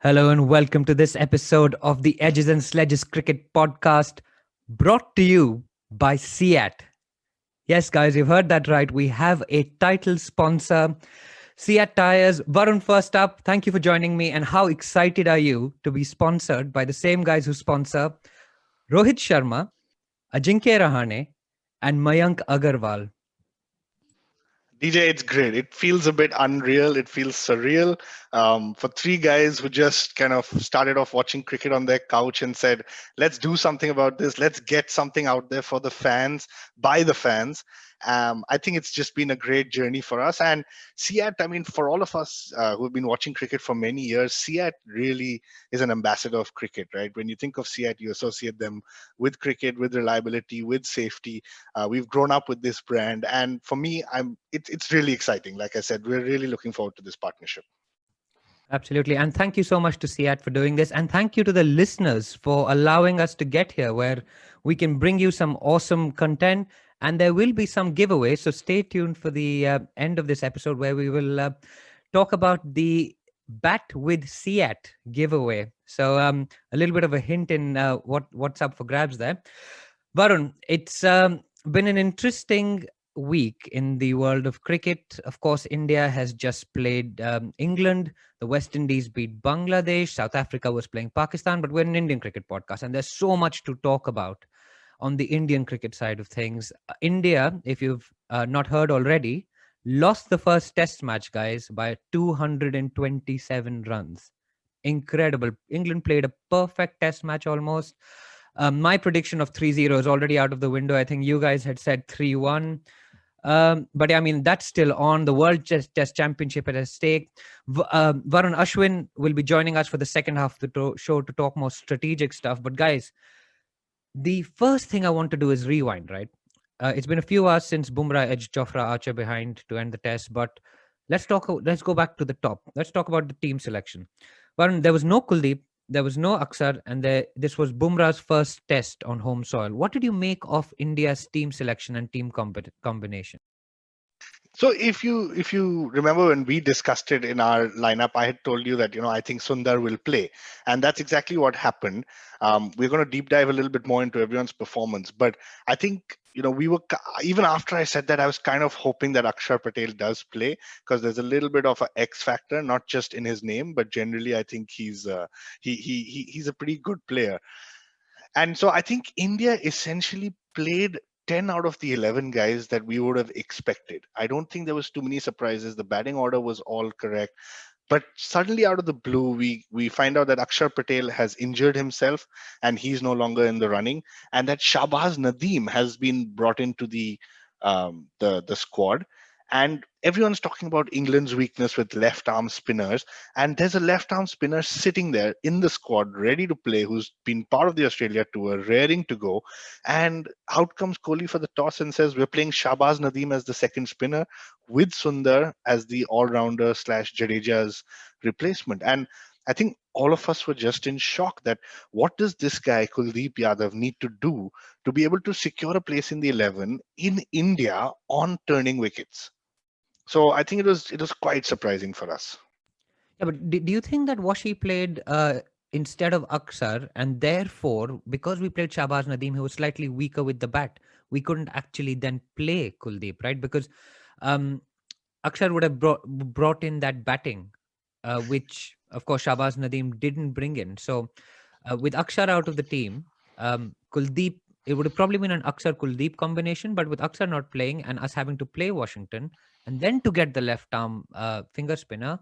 Hello and welcome to this episode of the Edges and Sledges Cricket Podcast, brought to you by CEAT. Yes, guys, you've heard that right. We have a title sponsor, CEAT Tires. Varun, first up, thank you for joining me. And how excited are you to be sponsored by the same guys who sponsor Rohit Sharma, Ajinkya Rahane, and Mayank Agarwal? DJ, it's great. It feels a bit unreal. It feels surreal. For three guys who just kind of started off watching cricket on their couch and said, let's do something about this. Let's get something out there for the fans, by the fans. I think it's just been a great journey for us. And CEAT, I mean, for all of us who've been watching cricket for many years, CEAT really is an ambassador of cricket, right? When you think of CEAT, you associate them with cricket, with reliability, with safety. We've grown up with this brand, and for me, it's really exciting. Like I said, we're really looking forward to this partnership. Absolutely. And thank you so much to CEAT for doing this. And thank you to the listeners for allowing us to get here where we can bring you some awesome content. And there will be some giveaways. So stay tuned for the end of this episode where we will talk about the Bat with CEAT giveaway. So a little bit of a hint in what's up for grabs there. Varun, it's been an interesting week in the world of cricket. Of course, India has just played England. The West Indies beat Bangladesh. South Africa was playing Pakistan, but we're an Indian cricket podcast, and there's so much to talk about on the Indian cricket side of things. India, if you've not heard already, lost the first test match, guys, by 227 runs. Incredible. England played a perfect test match almost. My prediction of 3-0 is already out of the window. I think you guys had said 3-1. But I mean, that's still on. The World Test Championship at stake. Varun Ashwin will be joining us for the second half of the show to talk more strategic stuff. But guys, the first thing I want to do is rewind, right? It's been a few hours since Bumrah edged Jofra Archer behind to end the test, but let's talk. Let's go back to the top. Let's talk about the team selection. Varun, there was no Kuldeep, there was no Aksar, and this was Bumrah's first test on home soil. What did you make of India's team selection and team combination? So if you remember when we discussed it in our lineup, I had told you that I think Sundar will play, and that's exactly what happened. We're going to deep dive a little bit more into everyone's performance, but I think we were even after I said that, I was kind of hoping that Akshar Patel does play because there's a little bit of an X factor, not just in his name, but generally I think he's a pretty good player. And so I think India essentially played 10 out of the 11 guys that we would have expected. I don't think there was too many surprises. The batting order was all correct. But suddenly out of the blue, we find out that Akshar Patel has injured himself and he's no longer in the running. And that Shahbaz Nadeem has been brought into the squad. And everyone's talking about England's weakness with left arm spinners. And there's a left arm spinner sitting there in the squad, ready to play, who's been part of the Australia tour, raring to go. And out comes Kohli for the toss and says, we're playing Shahbaz Nadeem as the second spinner with Sundar as the all rounder slash Jadeja's replacement. And I think all of us were just in shock that what does this guy, Kuldeep Yadav, need to do to be able to secure a place in the 11 in India on turning wickets? So I think it was quite surprising for us. Yeah, but do you think that Washi played instead of Aksar, and therefore, because we played Shahbaz Nadeem, he was slightly weaker with the bat, we couldn't actually then play Kuldeep, right? Because um, Aksar would have brought in that batting, which, of course, Shahbaz Nadeem didn't bring in. So with Aksar out of the team, Kuldeep, it would have probably been an Aksar Kuldeep combination, but with Aksar not playing and us having to play Washington, and then to get the left arm finger spinner,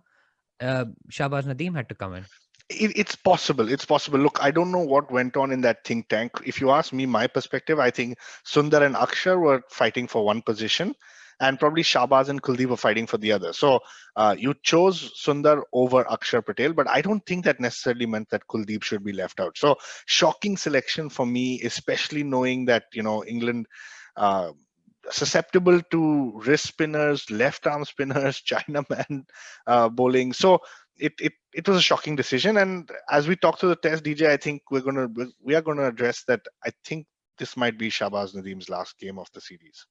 Shahbaz Nadeem had to come in. It's possible. It's possible. Look, I don't know what went on in that think tank. If you ask me my perspective, I think Sundar and Akshar were fighting for one position, and probably Shahbaz and Kuldeep were fighting for the other. So you chose Sundar over Akshar Patel, but I don't think that necessarily meant that Kuldeep should be left out. So shocking selection for me, especially knowing that England. Uh, Susceptible to wrist spinners, left arm spinners, Chinaman bowling. So it was a shocking decision. And as we talk through the test, DJ, I think we are gonna address that. I think this might be Shahbaz Nadeem's last game of the series.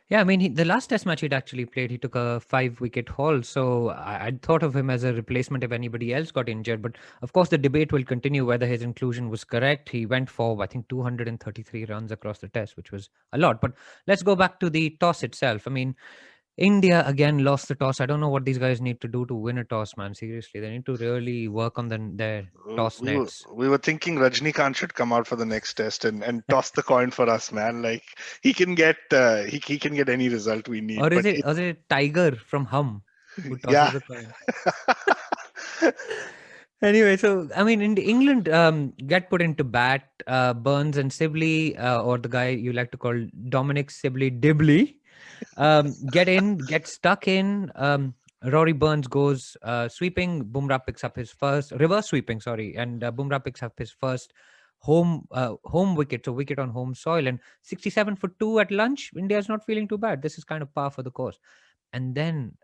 Yeah, I mean, the last test match he'd actually played, he took a 5 wicket haul. So I'd thought of him as a replacement if anybody else got injured. But of course, the debate will continue whether his inclusion was correct. He went for, I think, 233 runs across the test, which was a lot. But let's go back to the toss itself. I mean, India again lost the toss. I don't know what these guys need to do to win a toss, man. Seriously, they need to really work on their toss We were nets. we were thinking Rajnikant should come out for the next test and toss the coin for us, man. Like he can get any result we need. Or But or is it Tiger from Hum who tosses yeah, the coin? Anyway, so I mean, in England, get put into bat. Burns and Sibley, or the guy you like to call Dominic Sibley Dibley, get in, get stuck in. Rory Burns goes sweeping. Bumrah picks up his first reverse sweeping, sorry, and Bumrah picks up his first home wicket, so wicket on home soil, and 67 for two at lunch. India's not feeling too bad. This is kind of par for the course. And then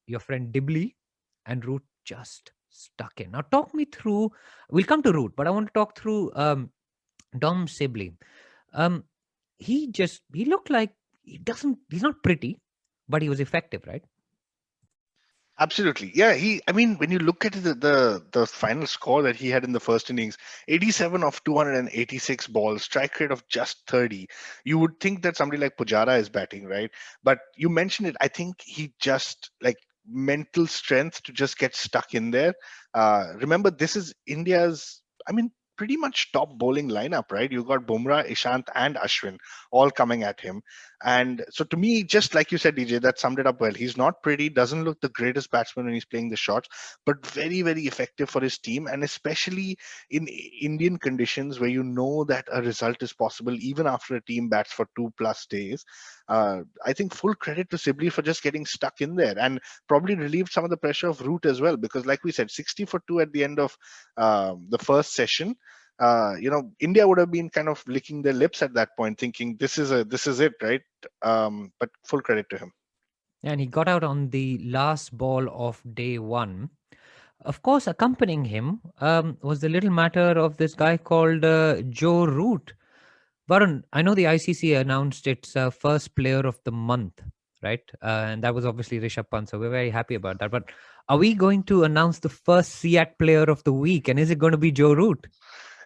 your friend Dibley and Root just stuck in. Now, talk me through. We'll come to Root, but I want to talk through Dom Sibley. Um, he looked like he's not pretty, but he was effective, right? absolutely. Yeah, I mean, when you look at the final score that he had in the first innings, 87 of 286 balls, strike rate of just 30. You would think that somebody like Pujara is batting, right? But you mentioned it. I think he just like mental strength to just get stuck in there. Remember, this is India's. I mean, pretty much top bowling lineup, right? You got Bumrah, Ishant, and Ashwin all coming at him. And so to me, just like you said, DJ, that summed it up well. He's not pretty, doesn't look the greatest batsman when he's playing the shots, but very, very effective for his team. And especially in Indian conditions where you know that a result is possible even after a team bats for 2+ days. I think full credit to Sibley for just getting stuck in there and probably relieved some of the pressure of Root as well. Because, like we said, 60 for two at the end of the first session. India would have been kind of licking their lips at that point, thinking this is it, right? But full credit to him. And he got out on the last ball of day one. Of course, accompanying him was the little matter of this guy called Joe Root. Varun, I know the ICC announced its first player of the month, right? And that was obviously Rishabh Pant. So we're very happy about that. But are we going to announce the first CEAT player of the week? And is it going to be Joe Root?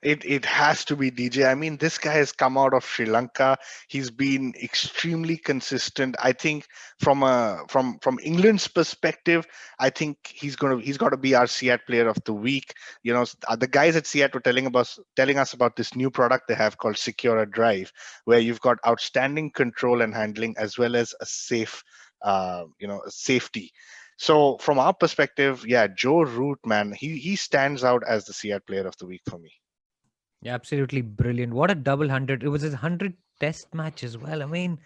It has to be DJ. I mean, this guy has come out of Sri Lanka. He's been extremely consistent. I think from England's perspective, I think he's got to be our CEAT player of the week. The guys at CEAT were telling us about this new product they have called Secure Drive, where you've got outstanding control and handling as well as a safe, safety. So from our perspective, yeah, Joe Root, man, he stands out as the CEAT player of the week for me. Yeah, absolutely brilliant. What a double hundred. It was his 100th test match as well. I mean,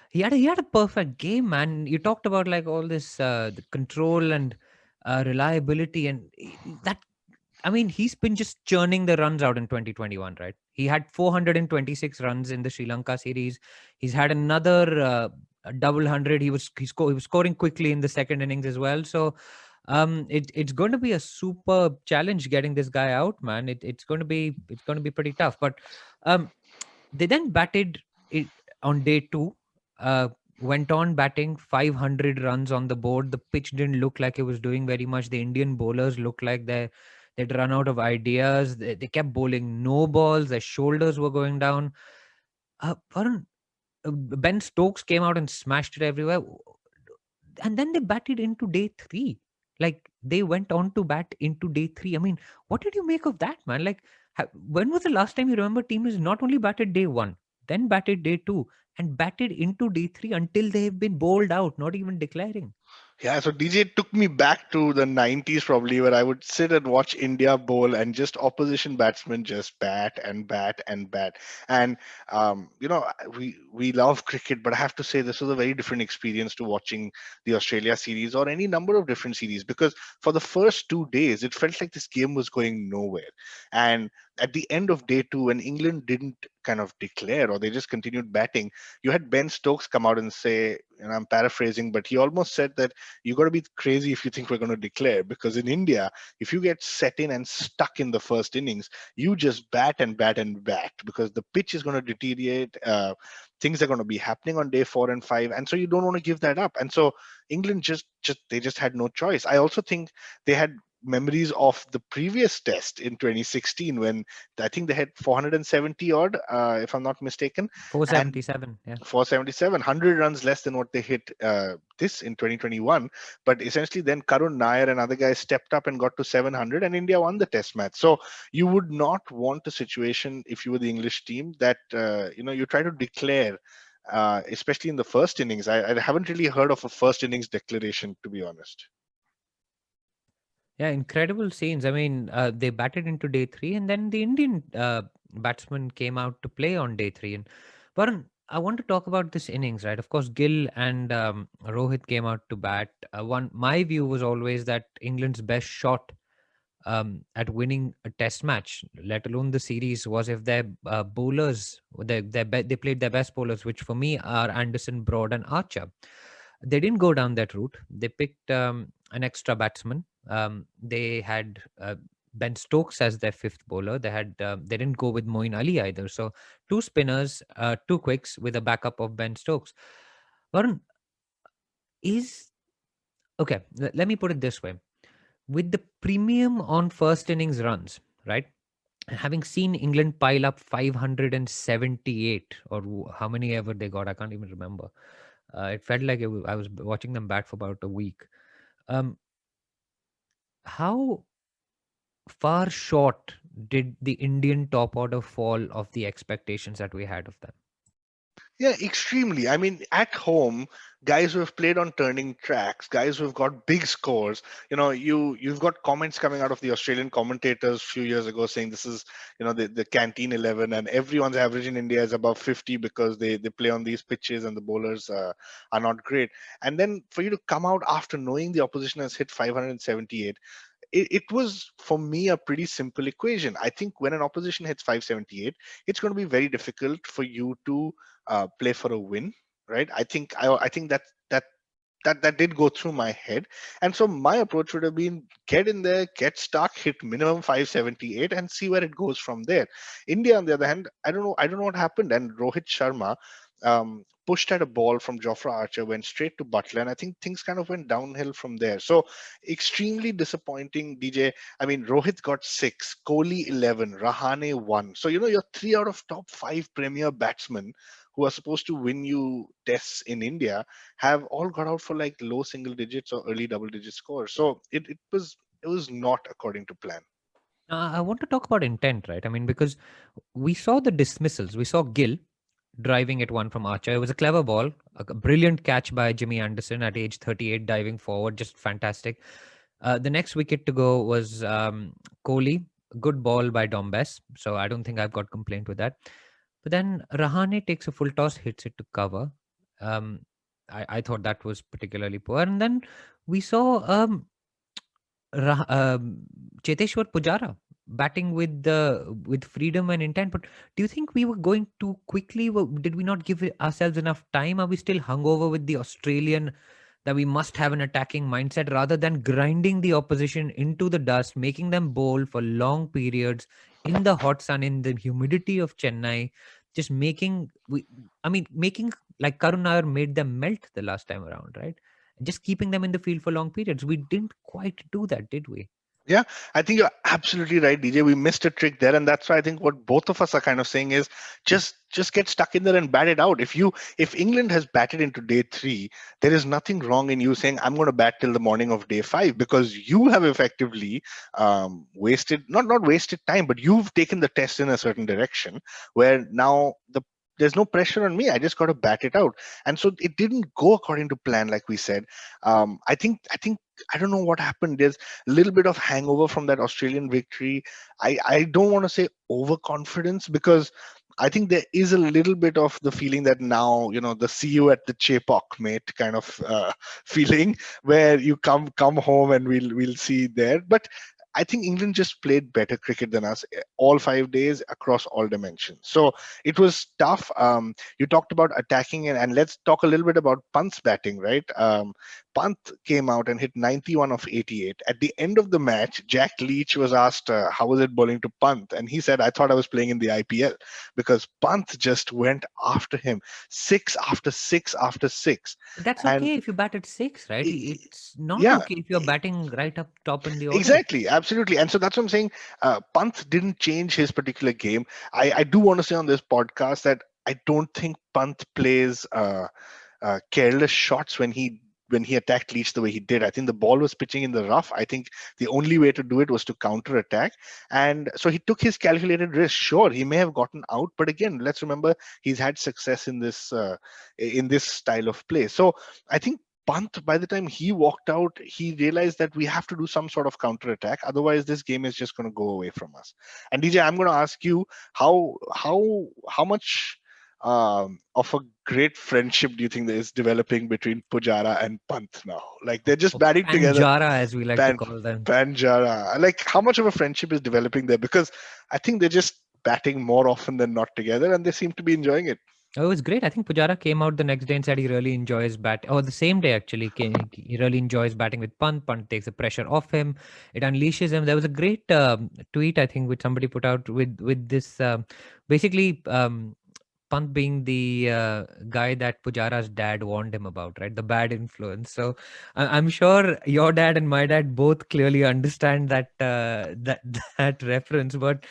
he had a perfect game, man. You talked about like all this the control and reliability and that. I mean, he's been just churning the runs out in 2021, right? He had 426 runs in the Sri Lanka series. He's had another a double hundred. He was scoring quickly in the second innings as well. So it's going to be a super challenge getting this guy out, man. It's going to be pretty tough. But um, they then batted it on day two. Uh, Went on batting 500 runs on the board. The pitch didn't look like it was doing very much. The Indian bowlers looked like they'd run out of ideas. They kept bowling no balls. Their shoulders were going down. Varun, Ben Stokes came out and smashed it everywhere. And then they batted into day three. Like they went on to bat into day three. I mean, what did you make of that, man? Like, when was the last time you remember team is not only batted day one, then batted day two, and batted into day three until they have been bowled out, not even declaring? Yeah, so DJ took me back to the 90s probably, where I would sit and watch India bowl and just opposition batsmen just bat and bat and bat. And we love cricket, but I have to say this was a very different experience to watching the Australia series or any number of different series, because for the first 2 days it felt like this game was going nowhere. And at the end of day two, when England didn't kind of declare or they just continued batting, you had Ben Stokes come out and say, and I'm paraphrasing, but he almost said that you got to be crazy if you think we're going to declare, because in India, if you get set in and stuck in the first innings, you just bat and bat and bat, because the pitch is going to deteriorate. Things are going to be happening on day 4 and 5, and so you don't want to give that up. And so England just they just had no choice. I also think they had memories of the previous test in 2016 when I think they had 470 odd, if I'm not mistaken, and 477. Yeah. 477, 100 runs less than what they hit this in 2021. But essentially, then Karun Nair and other guys stepped up and got to 700, and India won the test match. So you would not want a situation, if you were the English team, that you try to declare. Especially in the first innings, I haven't really heard of a first innings declaration, to be honest. Yeah, incredible scenes. I mean, they batted into day three, and then the Indian batsmen came out to play on day three. And Varun, I want to talk about this innings, right? Of course, Gill and Rohit came out to bat. My view was always that England's best shot at winning a test match, let alone the series, was if their bowlers, they played their best bowlers, which for me are Anderson, Broad, and Archer. They didn't go down that route. They picked an extra batsman. They had Ben Stokes as their fifth bowler. They didn't go with Moeen Ali either. So two spinners, two quicks with a backup of Ben Stokes. Varun, is okay. Let me put it this way: with the premium on first innings runs, right? And having seen England pile up 578 or how many ever they got, I can't even remember. It felt like I was watching them bat for about a week. Um, how far short did the Indian top order fall of the expectations that we had of them? Yeah, extremely. I mean, at home, guys who have played on turning tracks, guys who have got big scores. You've got comments coming out of the Australian commentators a few years ago saying this is, the canteen 11, and everyone's average in India is above 50 because they play on these pitches and the bowlers are not great. And then for you to come out after knowing the opposition has hit 578, it was for me a pretty simple equation. I think when an opposition hits 578, it's going to be very difficult for you to play for a win, right? I think that did go through my head, and so my approach would have been get in there, get stuck, hit minimum 578, and see where it goes from there. India, on the other hand, I don't know what happened, and Rohit Sharma pushed at a ball from Jofra Archer, went straight to Butler, and I think things kind of went downhill from there. So extremely disappointing, DJ. I mean, Rohit got 6, Kohli 11, Rahane 1. So your 3 out of top 5 premier batsmen who are supposed to win you tests in India have all got out for like low single digits or early double digit scores. So it was not according to plan. I want to talk about intent, right? I mean, because we saw the dismissals. We saw Gill driving at one from Archer. It was a clever ball, a brilliant catch by Jimmy Anderson at age 38, diving forward, just fantastic. The next wicket to go was Kohli. Good ball by Dombes. So I don't think I've got complaint with that. But then Rahane takes a full toss, hits it to cover. Um, I thought that was particularly poor. And then we saw Rah- um, Cheteshwar Pujara batting with freedom and intent. But do you think we were going too quickly? Did we not give ourselves enough time? Are we still hungover with the Australian that we must have an attacking mindset rather than grinding the opposition into the dust, making them bowl for long periods in the hot sun, in the humidity of Chennai, just making like Karun Nair made them melt the last time around, right? Just keeping them in the field for long periods. We didn't quite do that, did we? Yeah, I think you're absolutely right, DJ. We missed a trick there, and that's why I think what both of us are kind of saying is just get stuck in there and bat it out. If England has batted into day 3, there is nothing wrong in you saying I'm going to bat till the morning of day 5, because you have effectively wasted not wasted time, but you've taken the test in a certain direction where now there's no pressure on me. I just got to bat it out, and so it didn't go according to plan, like we said. I think I don't know what happened. There's a little bit of hangover from that Australian victory. I don't want to say overconfidence, because I think there is a little bit of the feeling that now, the see you at the Chepauk, mate, kind of feeling, where you come home and we'll see there. But I think England just played better cricket than us all 5 days across all dimensions. So it was tough. You talked about attacking, and let's talk a little bit about Pant's batting, right? Pant came out and hit 91 of 88. At the end of the match, Jack Leach was asked, how was it bowling to Pant? And he said, I thought I was playing in the IPL, because Pant just went after him, six after six after six. But that's And okay if you bat at six, right? i- It's not yeah, okay if you're batting right up top in the order. exactly, absolutely. And so that's what I'm saying. Pant didn't change his particular game. I do want to say on this podcast that I don't think Pant plays careless shots when he attacked Leach the way he did. I think the ball was pitching in the rough. I think the only way to do it was to counter attack, and so he took his calculated risk. Sure, he may have gotten out, but again, let's remember he's had success in this style of play. So I think Pant, by the time he walked out, he realized that we have to do some sort of counter attack. Otherwise, this game is just going to go away from us. And DJ, I'm going to ask you how much of a great friendship do you think there is developing between Pujara and Pant now? Like they're just Or batting together. Panjara, as we like to Pan call them. Panjara. Like how much of a friendship is developing there? Because I think they're just batting more often than not together, and they seem to be enjoying it. Oh, it was great. I think Pujara came out the next day and said he really enjoys bat. Or the same day actually, he really enjoys batting with Pant. Pant takes the pressure off him. It unleashes him. There was a great tweet I think which somebody put out with this basically Pant being the guy that Pujara's dad warned him about, right? The bad influence. So I'm sure your dad and my dad both clearly understand that that reference. But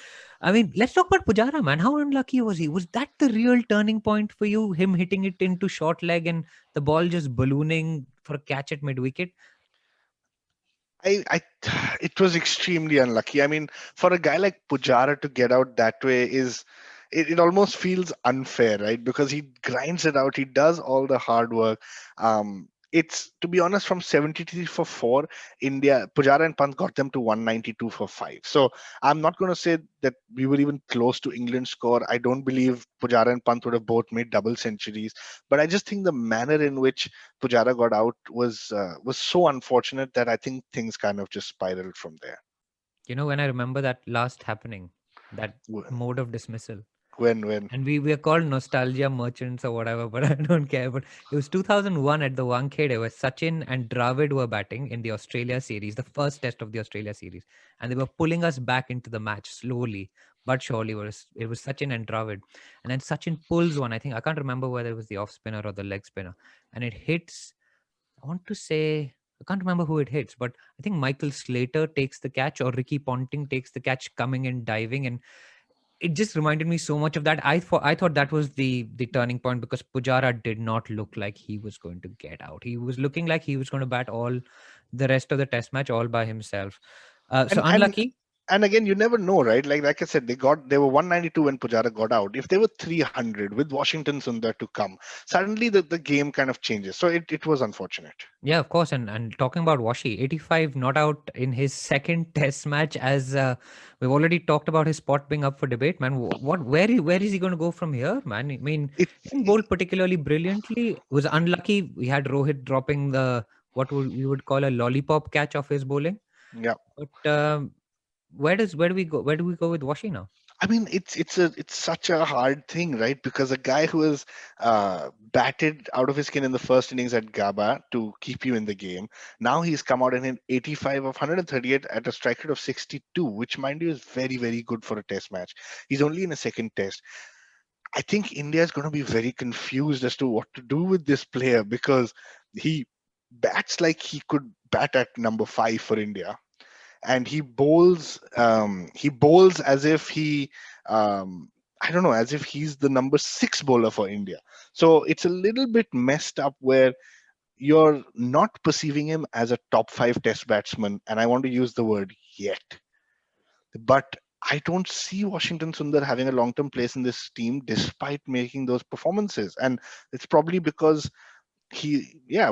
I mean, let's talk about Pujara, man. How unlucky was he? Was that the real turning point for you? Him hitting it into short leg and the ball just ballooning for a catch at mid wicket? I it was extremely unlucky. I mean, for a guy like Pujara to get out that way it almost feels unfair, right? Because he grinds it out, he does all the hard work. It's, to be honest, from 73 for 4, India, Pujara and Pant got them to 192 for 5. So I'm not going to say that we were even close to England's score. I don't believe Pujara and Pant would have both made double centuries, but I just think the manner in which Pujara got out was so unfortunate that I think things kind of just spiraled from there. You know, when I remember that last happening, that Wh- mode of dismissal, When and we are called nostalgia merchants or whatever, but I don't care. But it was 2001 at the Wankhede where Sachin and Dravid were batting in the Australia series, the first test of the Australia series, and they were pulling us back into the match slowly but surely. It was Sachin and Dravid, and then Sachin pulls one. I think I can't remember whether it was the off spinner or the leg spinner, and it hits. I want to say. I can't remember who it hits, but I think Michael Slater takes the catch or Ricky Ponting takes the catch coming and diving, and it just reminded me so much of that. I thought that was the turning point because Pujara did not look like he was going to get out. He was looking like he was going to bat all the rest of the test match all by himself. So and and unlucky. and again, you never know, right? Like I said, they were 192 when Pujara got out. If they were 300 with Washington Sundar to come, suddenly the game kind of changes. So it was unfortunate. Yeah, of course. And talking about Washi, 85 not out in his second test match. As we've already talked about his spot being up for debate, man. Where is he going to go from here, man? I mean, It he didn't bowl particularly brilliantly. Was unlucky. We had Rohit dropping the we would call a lollipop catch of his bowling. yeah. But where do we go? Where do we go with Washi now? I mean, it's such a hard thing, right? Because a guy who has batted out of his skin in the first innings at Gaba to keep you in the game, now he's come out and hit 85 of 138 at a strike rate of 62, which, mind you, is very, very good for a test match. He's only in a second test. I think India is going to be very confused as to what to do with this player, because he bats like he could bat at number 5 for India, and he bowls as if um, I don't know, as if he's the number 6 bowler for India. So it's a little bit messed up where you're not perceiving him as a top 5 test batsman, and I want to use the word yet. But I don't see Washington Sundar having a long-term place in this team despite making those performances. And it's probably because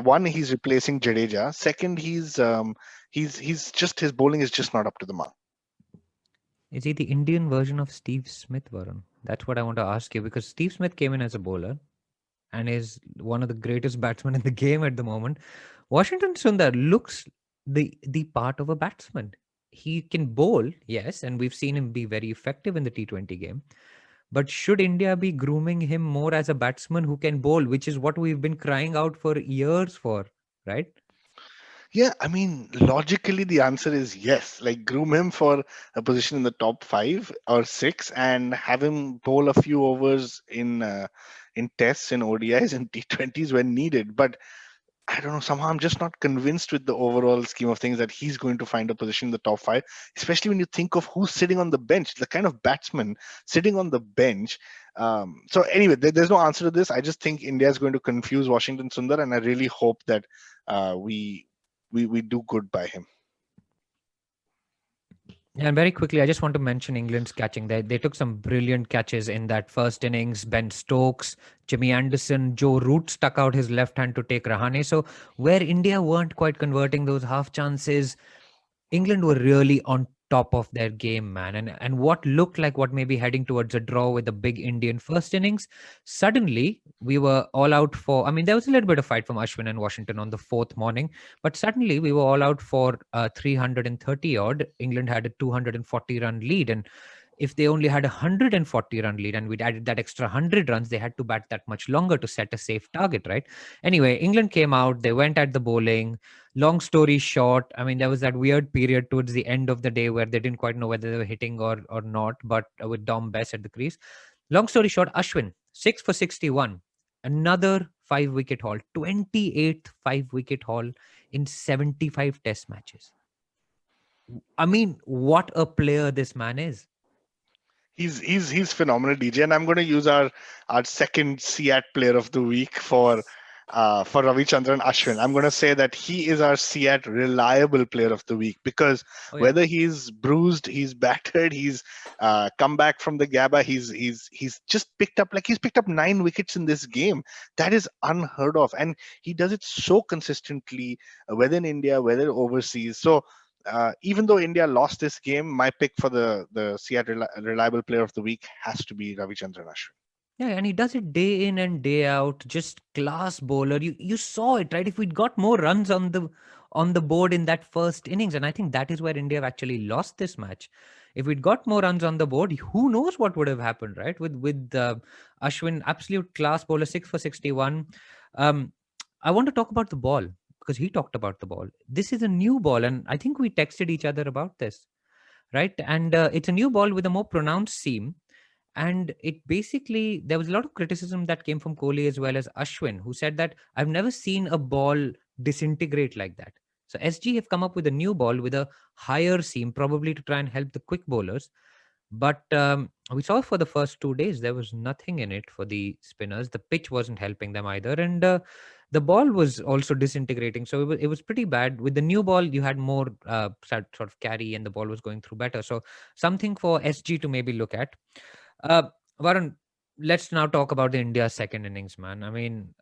one, he's replacing Jadeja. Second, he's just, his bowling is just not up to the mark. Is he the Indian version of Steve Smith, Varun? That's what I want to ask you because Steve Smith came in as a bowler and is one of the greatest batsmen in the game at the moment. Washington Sundar looks the part of a batsman. he can bowl, yes, and we've seen him be very effective in the T20 game. But should India be grooming him more as a batsman who can bowl, which is what we've been crying out for years for, right? Yeah, I mean, logically, the answer is yes. Like, groom him for a position in the top 5 or 6, and have him bowl a few overs in tests, in ODIs, and T20s when needed. But I don't know. Somehow, I'm just not convinced with the overall scheme of things that he's going to find a position in the top 5. Especially when you think of who's sitting on the bench, the kind of batsman sitting on the bench. So anyway, there's no answer to this. I just think India is going to confuse Washington Sundar, and I really hope that we do good by him. Yeah, and very quickly, I just want to mention England's catching. They took some brilliant catches in that first innings. Ben Stokes, Jimmy Anderson, Joe Root stuck out his left hand to take Rahane. So where India weren't quite converting those half chances, England were really on top of their game, man. And what looked like what may be heading towards a draw with the big Indian first innings, suddenly we were all out for. I mean, there was a little bit of fight from Ashwin and Washington on the fourth morning, but suddenly we were all out for 330 odd. England had a 240-run lead, and if they only had a 140-run lead and we'd added that extra 100 runs, they had to bat that much longer to set a safe target, right? Anyway, England came out, they went at the bowling. Long story short, I mean, there was that weird period towards the end of the day where they didn't quite know whether they were hitting or not, but with Dom Bess at the crease. Long story short, Ashwin, 6 for 61, another 5 wicket haul, 28th 5 wicket haul in 75 test matches. I mean, what a player this man is. He's phenomenal, DJ, and I'm going to use our second CEAT player of the week for Ravichandran Ashwin. I'm going to say that he is our CEAT reliable player of the week, because Oh, yeah. whether he's bruised, he's battered, he's come back from the GABA, he's just he's picked up 9 wickets in this game. That is unheard of, and he does it so consistently, whether in India, whether overseas. So even though India lost this game, my pick for the Seattle reliable player of the week has to be Ravichandran Ashwin. Yeah, and he does it day in and day out. Just class bowler. You saw it, right? If we'd got more runs on the board in that first innings, and I think that is where India have actually lost this match. If we'd got more runs on the board, who knows what would have happened, right? With Ashwin, absolute class bowler, 6 for 61. Um, I want to talk about the ball because he talked about the ball. This is a new ball, and I think we texted each other about this, right? And it's a new ball with a more pronounced seam, and it basically, there was a lot of criticism that came from Kohli as well as Ashwin, who said that I've never seen a ball disintegrate like that. So SG have come up with a new ball with a higher seam, probably to try and help the quick bowlers. But we saw for the first 2 days, there was nothing in it for the spinners. The pitch wasn't helping them either. And the ball was also disintegrating. So it was pretty bad. With the new ball, you had more sort of carry and the ball was going through better. So something for SG to maybe look at. Uh, Varun, let's now talk about the India's second innings, man. I mean,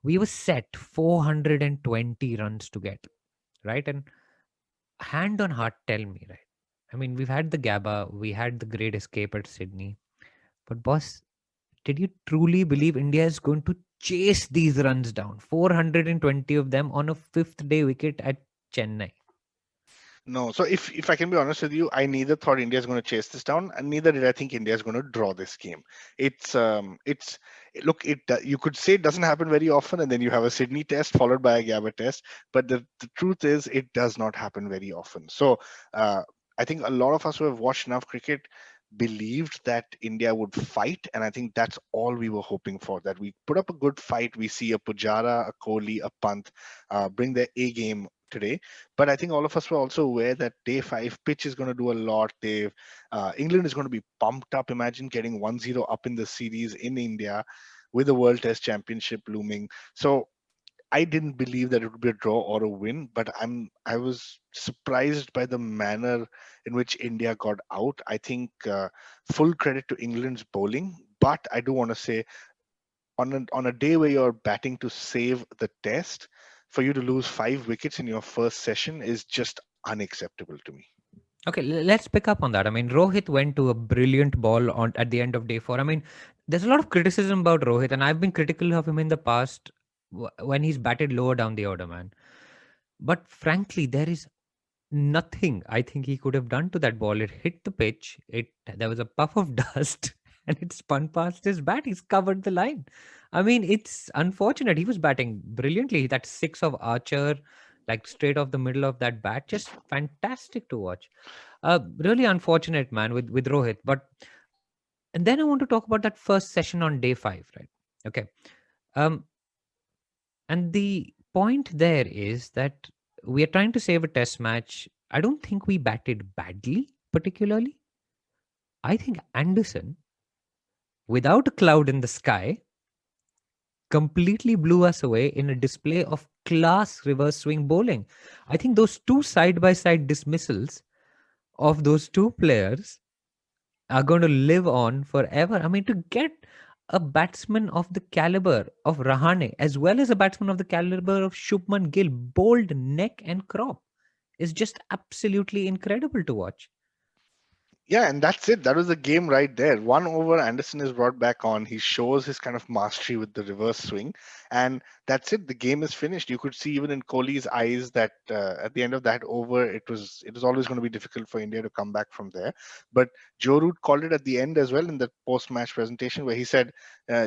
we were set 420 runs to get, right? And hand on heart, tell me, right? I mean, we've had the GABA, we had the great escape at Sydney, but boss, did you truly believe India is going to chase these runs down? 420 of them on a fifth day wicket at Chennai. No, so if I can be honest with you, I neither thought India is going to chase this down, and neither did I think India is going to draw this game. It's look, you could say it doesn't happen very often, and then you have a Sydney test followed by a Gabba test, but the truth is it does not happen very often. So uh, I think a lot of us who have watched enough cricket believed that India would fight, and I think that's all we were hoping for. That we put up a good fight. We see a Pujara, a Kohli, a Pant bring their A game today. But I think all of us were also aware that day 5 pitch is going to do a lot. England is going to be pumped up. Imagine getting 1-0 up in the series in India with the World Test Championship looming. So I didn't believe that it would be a draw or a win, but I was surprised by the manner in which India got out. I think full credit to England's bowling, but I do want to say on a day where you're batting to save the test, for you to lose 5 wickets in your first session is just unacceptable to me. Okay, let's pick up on that. I mean, Rohit went to a brilliant ball on at the end of day 4. I mean, there's a lot of criticism about Rohit, and I've been critical of him in the past when he's batted lower down the order, man. But frankly, there is nothing I think he could have done to that ball. It hit the pitch. There was a puff of dust and it spun past his bat. He's covered the line. I mean, it's unfortunate. He was batting brilliantly. That six of Archer, like straight off the middle of that bat, just fantastic to watch. Really unfortunate, man, with Rohit. But and then I want to talk about that first session on day 5, right? Okay. Um, and the point there is that we are trying to save a test match. I don't think we batted badly, particularly. I think Anderson, without a cloud in the sky, completely blew us away in a display of class reverse swing bowling. I think those two side by side dismissals of those two players are going to live on forever. I mean, to get a batsman of the caliber of Rahane as well as a batsman of the caliber of Shubman Gill, bowled neck and crop, is just absolutely incredible to watch. Yeah, and that's it. That was the game right there. 1 over, Anderson is brought back on. He shows his kind of mastery with the reverse swing, and that's it. The game is finished. You could see even in Kohli's eyes that at the end of that over, it was always going to be difficult for India to come back from there. But Joe Root called it at the end as well in the post-match presentation, where he said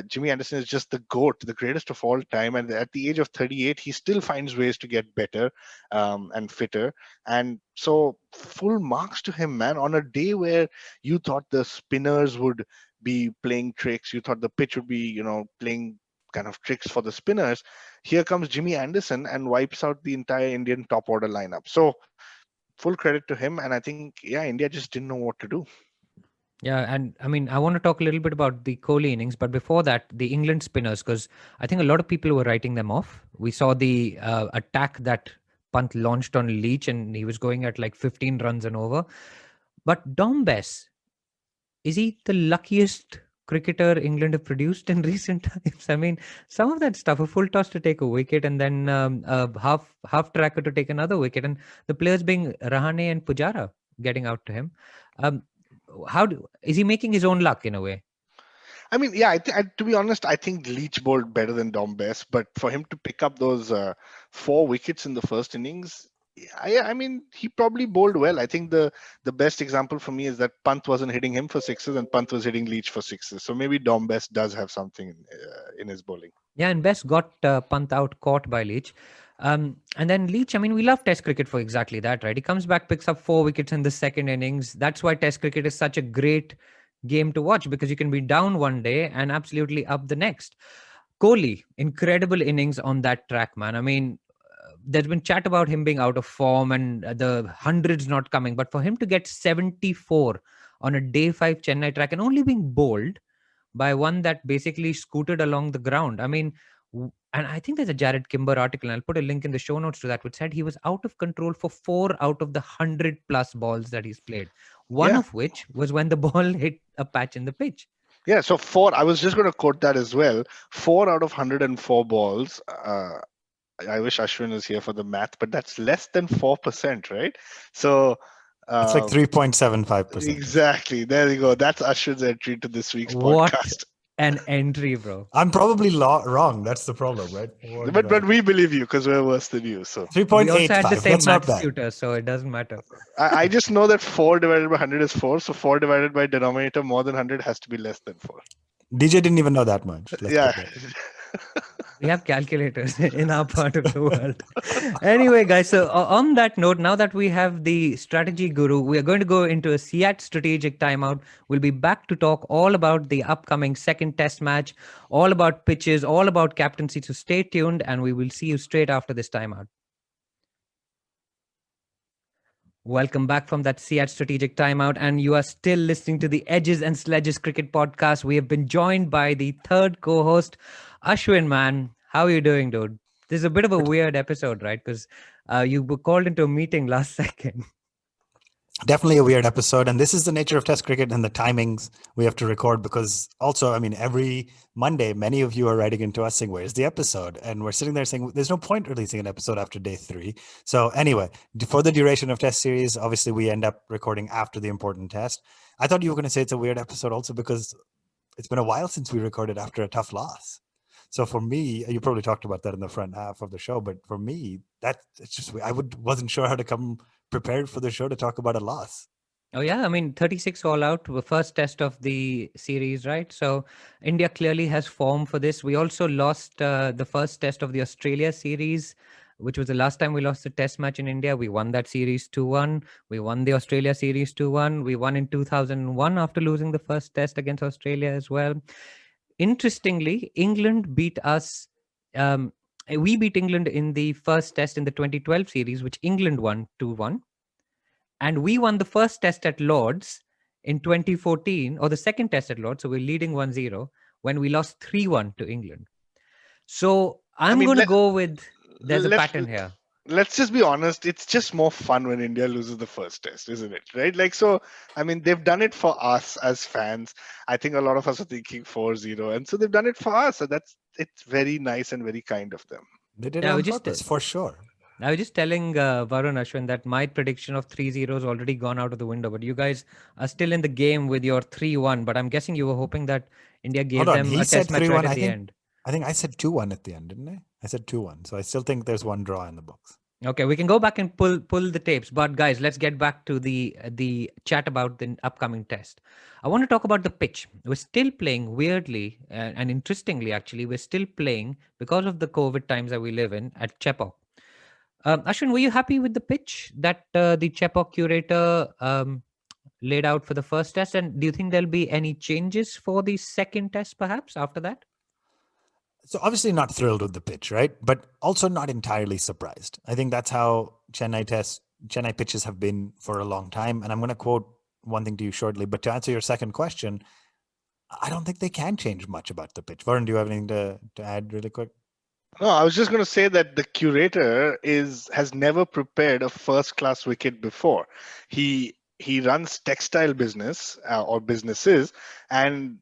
Jimmy Anderson is just the goat, the greatest of all time, and at the age of 38, he still finds ways to get better and fitter. And so, full marks to him, man. On a day where you thought the spinners would be playing tricks, you thought the pitch would be, playing kind of tricks for the spinners. Here comes Jimmy Anderson and wipes out the entire Indian top order lineup. So, full credit to him. And I think, yeah, India just didn't know what to do. Yeah, and I mean, I want to talk a little bit about the Kohli innings, but before that, the England spinners, because I think a lot of people were writing them off. We saw the attack that Pant launched on Leach, and he was going at like 15 runs and over. But Dom Bess, is he the luckiest cricketer England have produced in recent times? I mean, some of that stuff, a full toss to take a wicket and then a half tracker to take another wicket, and the players being Rahane and Pujara getting out to him. Um, is he making his own luck in a way? I mean, yeah, to be honest, I think Leach bowled better than Dom Bess, but for him to pick up those 4 wickets in the first innings, I mean, he probably bowled well. I think the best example for me is that Pant wasn't hitting him for sixes and Pant was hitting Leach for sixes. So maybe Dom Bess does have something in his bowling. Yeah, and Bess got Pant out caught by Leach. And then Leach, I mean, we love Test cricket for exactly that, right? He comes back, picks up 4 wickets in the second innings. That's why Test cricket is such a great game to watch, because you can be down one day and absolutely up the next. Kohli, incredible innings on that track, man. I mean, there's been chat about him being out of form and the hundreds not coming, but for him to get 74 on a day 5 Chennai track and only being bowled by one that basically scooted along the ground. I mean, and I think there's a Jared Kimber article, and I'll put a link in the show notes to that, which said he was out of control for 4 out of the 100 plus balls that he's played. One Yeah. of which was when the ball hit a patch in the pitch. Yeah. So I was just going to quote that as well. 4 out of 104 balls. I wish Ashwin was here for the math, but that's less than 4%, right? So it's like 3.75%. Exactly. There you go. That's Ashwin's entry to this week's What podcast. an entry, bro. I'm probably wrong. That's the problem, right? But we believe you because we're worse than you. So We also had the 3.85. same That's not maths bad. tutor, so it doesn't matter. I just know that 4 divided by 100 is 4. So 4 divided by denominator more than 100 has to be less than 4. DJ didn't even know that much. Let's Yeah. put that. We have calculators in our part of the world. Anyway, guys, so on that note, now that we have the strategy guru, we are going to go into a CEAT strategic timeout. We'll be back to talk all about the upcoming second test match, all about pitches, all about captaincy. So stay tuned and we will see you straight after this timeout. Welcome back from that CEAT strategic timeout, and you are still listening to the Edges and Sledges Cricket Podcast. We have been joined by the third co-host, Ashwin. Man, how are you doing, dude? This is a bit of a weird episode, right? Because you were called into a meeting last second. Definitely a weird episode. And this is the nature of Test cricket and the timings we have to record, because also, I mean, every Monday, many of you are writing into us saying, where's the episode? And we're sitting there saying, there's no point releasing an episode after day 3. So anyway, for the duration of Test series, obviously we end up recording after the important test. I thought you were going to say it's a weird episode also because it's been a while since we recorded after a tough loss. So for me, you probably talked about that in the front half of the show, but for me, it's just, wasn't sure how to come prepared for the show to talk about a loss. Oh yeah, I mean 36 all out, the first test of the series, right? So India clearly has form for this. We also lost the first test of the Australia series, which was the last time we lost a test match in India. We won that series 2-1. We won the Australia series 2-1. We won in 2001 after losing the first test against Australia as well. Interestingly, England beat us. Um, we beat England in the first test in the 2012 series, which England won 2-1. And we won the first test at Lords in 2014, or the second test at Lords. So we're leading 1-0 when we lost 3-1 to England. So I I'm mean, going to go with there's a let's pattern here. let's just be honest. It's just more fun when India loses the first test, isn't it? Right? Like, so, I mean, they've done it for us as fans. I think a lot of us are thinking 4-0, and so they've done it for us. So it's very nice and very kind of them. They did it Yeah, on purpose, for sure. I was just telling Varun Ashwin that my prediction of 3-0 has already gone out of the window, but you guys are still in the game with your 3-1. But I'm guessing you were hoping that India gave Hold on, them he a said test match right 3-1. at the end. I think I said 2-1 at the end, didn't I? I said 2-1. So I still think there's one draw in the books. Okay, we can go back and pull the tapes, but guys, let's get back to the chat about the upcoming test. I want to talk about the pitch. We're still playing weirdly and interestingly, actually, we're still playing because of the COVID times that we live in at Chepauk. Ashwin, were you happy with the pitch that the Chepauk curator laid out for the first test? And do you think there'll be any changes for the second test, perhaps after that? So obviously not thrilled with the pitch, right? But also not entirely surprised. I think that's how Chennai pitches have been for a long time. And I'm going to quote one thing to you shortly. But to answer your second question, I don't think they can change much about the pitch. Varun, do you have anything to add really quick? No, I was just going to say that the curator has never prepared a first class wicket before. He runs textile business or businesses, and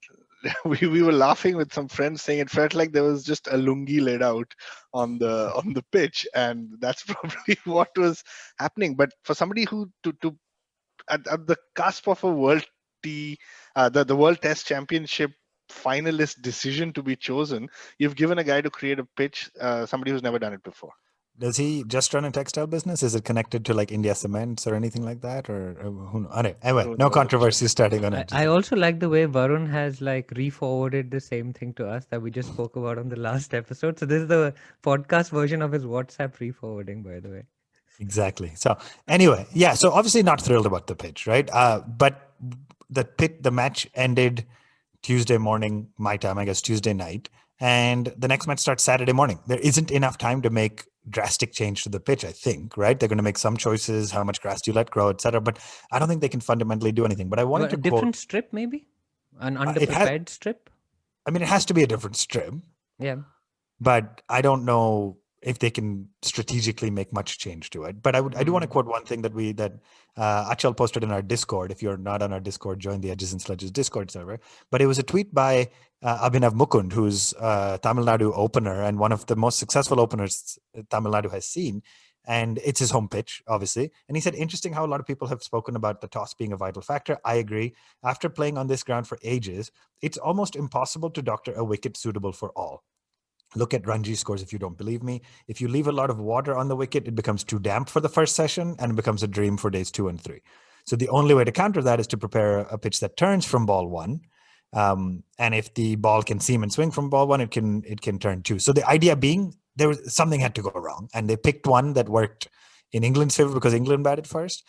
we were laughing with some friends saying it felt like there was just a lungi laid out on the pitch, and that's probably what was happening. But for somebody who to at the cusp of a the World Test Championship finalist decision to be chosen, you've given a guy to create a pitch, somebody who's never done it before. Does he just run a textile business? Is it connected to like India Cements or anything like that? Or who knows? Anyway, no controversy starting on it. I also like the way Varun has like re-forwarded the same thing to us that we just spoke about on the last episode. So this is the podcast version of his WhatsApp re-forwarding, by the way. Exactly. So anyway, yeah. So obviously not thrilled about the pitch, right? But the match ended Tuesday morning, my time, I guess Tuesday night, and the next match starts Saturday morning. There isn't enough time to make drastic change to the pitch, I think, right? They're going to make some choices, how much grass do you let grow, etc. But I don't think they can fundamentally do anything. But I wanted A to different quote, strip, maybe an underprepared strip. I mean, it has to be a different strip. Yeah. But I don't know if they can strategically make much change to it. But I do want to quote one thing that Achal posted in our Discord. If you're not on our Discord, join the Edges and Sledges Discord server. But it was a tweet by Abhinav Mukund, who's Tamil Nadu opener and one of the most successful openers Tamil Nadu has seen. And it's his home pitch, obviously. And he said, interesting how a lot of people have spoken about the toss being a vital factor. I agree. After playing on this ground for ages, it's almost impossible to doctor a wicket suitable for all. Look at Ranji scores if you don't believe me. If you leave a lot of water on the wicket, it becomes too damp for the first session and it becomes a dream for days 2 and 3. So the only way to counter that is to prepare a pitch that turns from ball 1. And if the ball can seam and swing from ball 1, it can turn 2. So the idea being something had to go wrong. And they picked one that worked in England's favor because England batted first.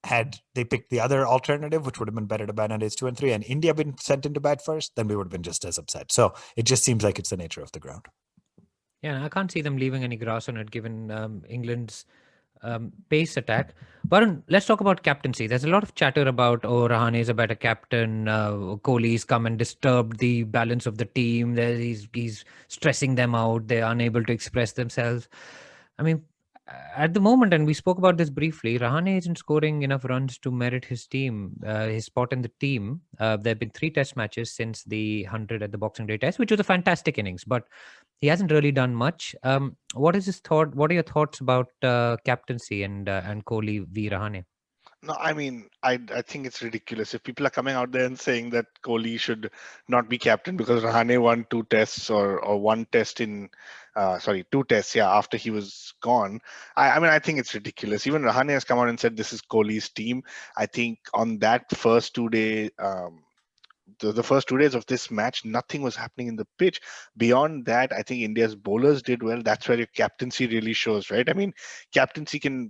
Had they picked the other alternative, which would have been better to bat on days 2 and 3, and India been sent into bat first, then we would have been just as upset. So it just seems like it's the nature of the ground. Yeah, I can't see them leaving any grass on it given England's pace attack. Varun, let's talk about captaincy. There's a lot of chatter about, Rahane is a better captain. Kohli's come and disturbed the balance of the team. He's stressing them out. They're unable to express themselves. I mean, at the moment, and we spoke about this briefly, Rahane isn't scoring enough runs to merit his spot in the team. There have been 3 test matches since the 100 at the Boxing Day test, which was a fantastic innings, but he hasn't really done much. What is his thought? What are your thoughts about captaincy and Kohli v Rahane? No, I mean, I think it's ridiculous if people are coming out there and saying that Kohli should not be captain because Rahane won two tests or one test in, sorry, two tests, yeah, after he was gone. I mean, I think it's ridiculous. Even Rahane has come out and said this is Kohli's team. I think on that first 2 day, the first 2 days of this match, nothing was happening in the pitch. Beyond that, I think India's bowlers did well. That's where your captaincy really shows, right? I mean, captaincy can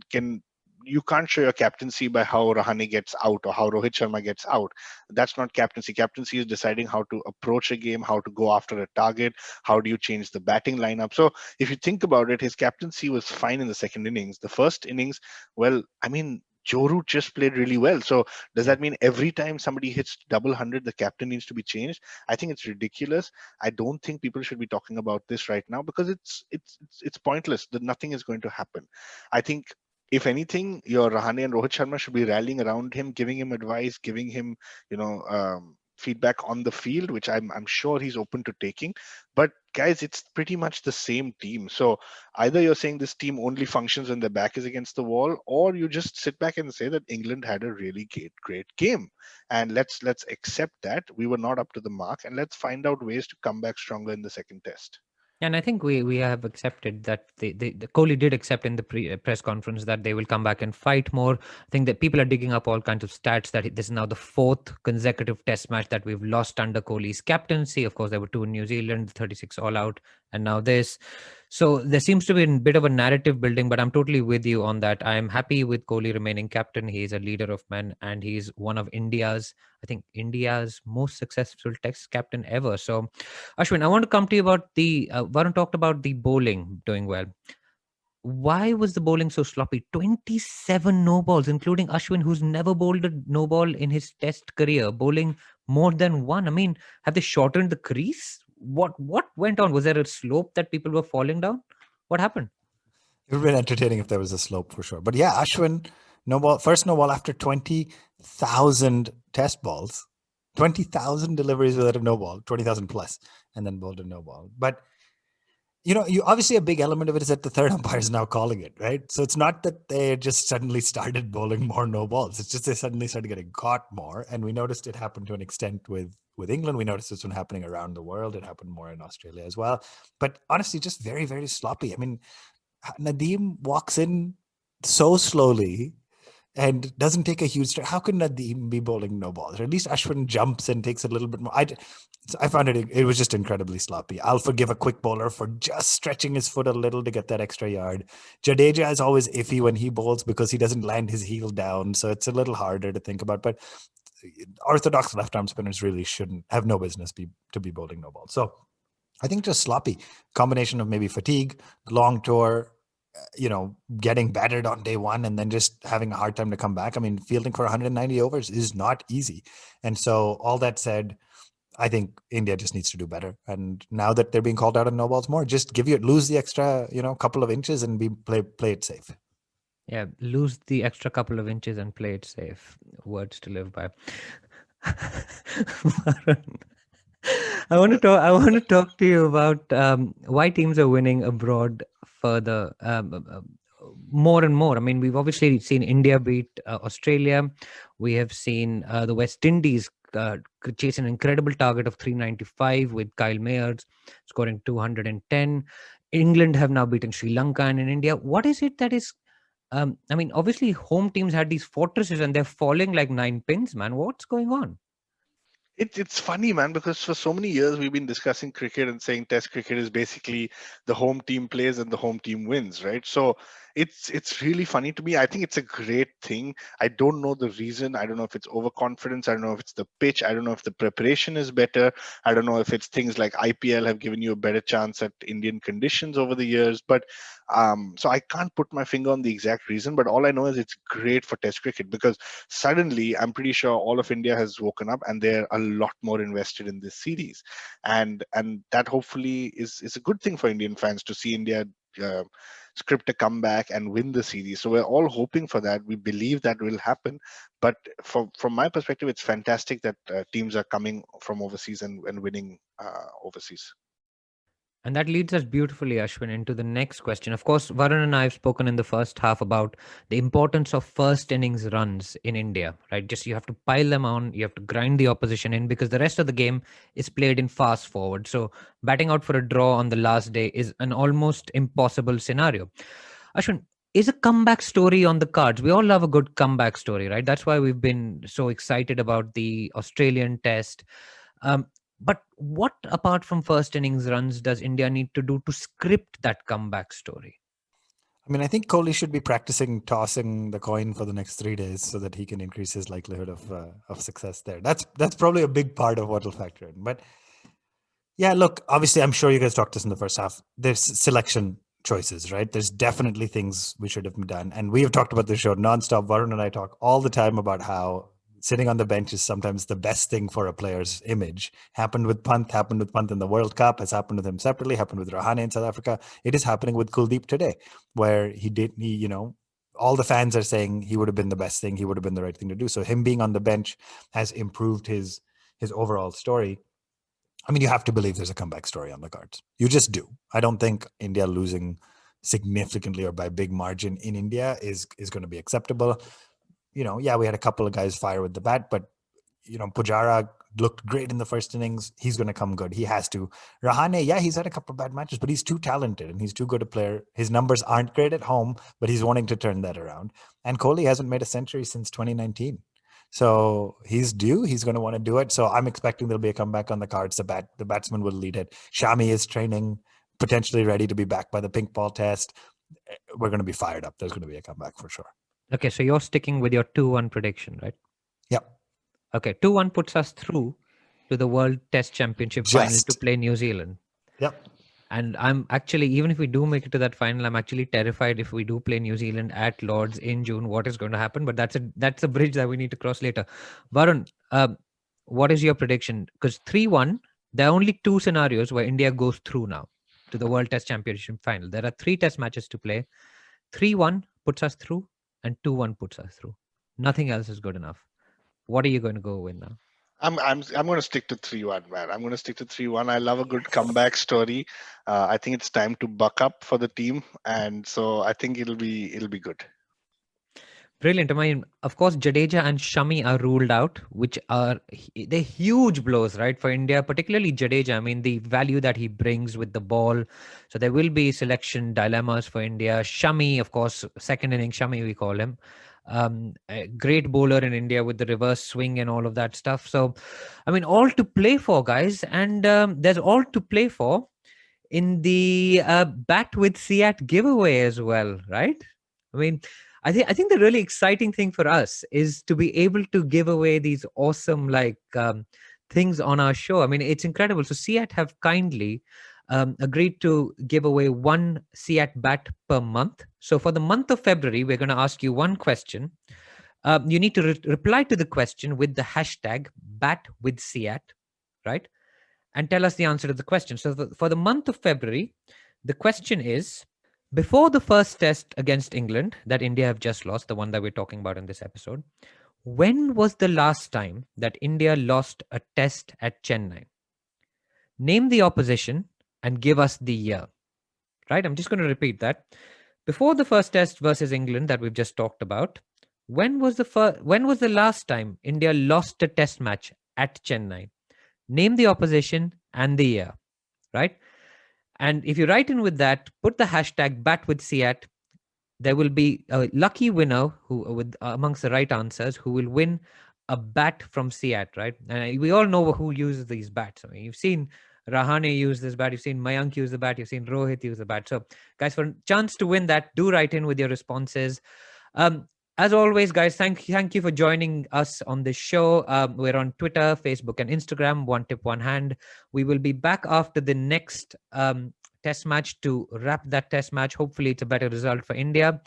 you can't show your captaincy by how Rahane gets out or how Rohit Sharma gets out. That's not captaincy. Captaincy is deciding how to approach a game, how to go after a target, how do you change the batting lineup. So if you think about it, his captaincy was fine in the second innings. The first innings, well, I mean, Joe Root just played really well. So does Yeah. that mean every time somebody hits double 100, the captain needs to be changed? I think it's ridiculous. I don't think people should be talking about this right now because it's pointless. That nothing is going to happen. I think if anything, your Rahane and Rohit Sharma should be rallying around him, giving him advice, giving him, feedback on the field, which I'm sure he's open to taking. But guys, it's pretty much the same team. So either you're saying this team only functions when their back is against the wall, or you just sit back and say that England had a really great game, and let's accept that we were not up to the mark, and let's find out ways to come back stronger in the second test. And I think we have accepted that the Kohli did accept in the press conference that they will come back and fight more. I think that people are digging up all kinds of stats that this is now the fourth consecutive Test match that we've lost under Kohli's captaincy. Of course, there were two in New Zealand, 36 all out, and now this. So there seems to be a bit of a narrative building, but I'm totally with you on that. I'm happy with Kohli remaining captain. He's a leader of men, and he's one of I think India's most successful Test captain ever. So Ashwin, I want to come to you about Varun talked about the bowling doing well. Why was the bowling so sloppy? 27 no balls, including Ashwin, who's never bowled a no ball in his test career, bowling more than one. I mean, have they shortened the crease? What went on? Was there a slope that people were falling down? What happened? It would have been entertaining if there was a slope for sure. But yeah, Ashwin, no ball, first no ball after 20,000 test balls, 20,000 deliveries without a no ball, 20,000 plus, and then bowled a no ball. But you obviously a big element of it is that the third umpire is now calling it, right? So it's not that they just suddenly started bowling more no balls. It's just they suddenly started getting caught more, and we noticed it happened to an extent with England. We noticed this one happening around the world. It happened more in Australia as well. But honestly, just very, very sloppy. I mean, Nadeem walks in so slowly and doesn't take a huge strike. How could Nadeem be bowling no balls? Or at least Ashwin jumps and takes a little bit more. I found it was just incredibly sloppy. I'll forgive a quick bowler for just stretching his foot a little to get that extra yard. Jadeja is always iffy when he bowls because he doesn't land his heel down, so it's a little harder to think about. But orthodox left arm spinners really shouldn't have no business to be bowling no balls. So I think just sloppy combination of maybe fatigue, long tour, getting battered on day one and then just having a hard time to come back. I mean, fielding for 190 overs is not easy. And so all that said, I think India just needs to do better. And now that they're being called out on no balls more, just lose the extra, couple of inches and play it safe. Yeah, lose the extra couple of inches and play it safe. Words to live by. Varun, I want to talk to you about why teams are winning abroad further, more and more. I mean, we've obviously seen India beat Australia. We have seen the West Indies chase an incredible target of 395 with Kyle Mayers scoring 210. England have now beaten Sri Lanka, and in India, what is it that is? I mean, obviously, home teams had these fortresses, and they're falling like nine pins. Man, what's going on? It's funny, man, because for so many years we've been discussing cricket and saying Test cricket is basically the home team plays and the home team wins, right? So it's really funny to me. I think it's a great thing. I don't know the reason. I don't know if it's overconfidence. I don't know if it's the pitch. I don't know if the preparation is better. I don't know if it's things like IPL have given you a better chance at Indian conditions over the years. But so I can't put my finger on the exact reason. But all I know is it's great for Test cricket because suddenly I'm pretty sure all of India has woken up and they're a lot more invested in this series, and that hopefully is a good thing for Indian fans to see India uh, script a comeback and win the series. So we're all hoping for that. We believe that will happen. But from my perspective, it's fantastic that teams are coming from overseas and winning overseas. And that leads us beautifully, Ashwin, into the next question. Of course, Varun and I have spoken in the first half about the importance of first innings runs in India, right? Just you have to pile them on, you have to grind the opposition in because the rest of the game is played in fast forward. So batting out for a draw on the last day is an almost impossible scenario. Ashwin, is a comeback story on the cards? We all love a good comeback story, right? That's why we've been so excited about the Australian test. Um, but what, apart from first innings runs, does India need to do to script that comeback story? I mean, I think Kohli should be practicing tossing the coin for the next 3 days so that he can increase his likelihood of success there. That's probably a big part of what will factor in. But yeah, look, obviously, I'm sure you guys talked to us in the first half. There's selection choices, right? There's definitely things we should have done. And we have talked about the show nonstop. Varun and I talk all the time about how sitting on the bench is sometimes the best thing for a player's image. Happened with Pant in the World Cup, has happened with him separately, happened with Rahane in South Africa. It is happening with Kuldeep today, where all the fans are saying he would have been the best thing, he would have been the right thing to do. So him being on the bench has improved his overall story. I mean, you have to believe there's a comeback story on the cards. You just do. I don't think India losing significantly or by big margin in India is going to be acceptable. Yeah, we had a couple of guys fire with the bat, but Pujara looked great in the first innings. He's going to come good. He has to. Rahane, yeah, he's had a couple of bad matches, but he's too talented and he's too good a player. His numbers aren't great at home, but he's wanting to turn that around. And Kohli hasn't made a century since 2019. So he's due. He's going to want to do it. So I'm expecting there'll be a comeback on the cards. The batsman will lead it. Shami is training, potentially ready to be back by the pink ball test. We're going to be fired up. There's going to be a comeback for sure. Okay, so you're sticking with your 2-1 prediction, right? Yep. Okay, 2-1 puts us through to the World Test Championship final to play New Zealand. Yep. And I'm actually, even if we do make it to that final, I'm actually terrified if we do play New Zealand at Lord's in June, what is going to happen. But that's a bridge that we need to cross later. Varun, what is your prediction? Because 3-1, there are only two scenarios where India goes through now to the World Test Championship final. There are 3 test matches to play. 3-1 puts us through and 2-1 puts us through. Nothing else is good enough. What are you going to go with now? I'm going to stick to 3-1, man. I'm going to stick to 3-1. I love a good comeback story. I think it's time to buck up for the team, and so I think it'll be good. Brilliant. I mean, of course, Jadeja and Shami are ruled out, which are they're huge blows, right, for India, particularly Jadeja. I mean, the value that he brings with the ball. So there will be selection dilemmas for India. Shami, of course, second inning Shami, we call him. A great bowler in India with the reverse swing and all of that stuff. So, I mean, all to play for, guys. And there's all to play for in the Bat with CEAT giveaway as well, right? I mean, I think the really exciting thing for us is to be able to give away these awesome things on our show. I mean, it's incredible. So CEAT have kindly agreed to give away 1 CEAT bat per month. So for the month of February, we're going to ask you one question. You need to reply to the question with the hashtag bat with CEAT, right? And tell us the answer to the question. So for the month of February, the question is, before the first test against England that India have just lost, the one that we're talking about in this episode, when was the last time that India lost a test at Chennai? Name the opposition and give us the year. Right? I'm just going to repeat that. Before the first test versus England that we've just talked about, when was the last time India lost a test match at Chennai? Name the opposition and the year. Right? And if you write in with that, put the hashtag #BatWithCEAT. There will be a lucky winner amongst the right answers who will win a bat from CEAT, right? And we all know who uses these bats. I mean, you've seen Rahane use this bat, you've seen Mayank use the bat, you've seen Rohit use the bat. So, guys, for a chance to win that, do write in with your responses. As always, guys, thank you for joining us on this show. We're on Twitter, Facebook, and Instagram. One tip, one hand. We will be back after the next test match to wrap that test match. Hopefully, it's a better result for India.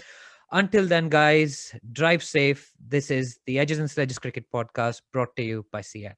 Until then, guys, drive safe. This is the Edges and Sledges Cricket Podcast brought to you by CEAT.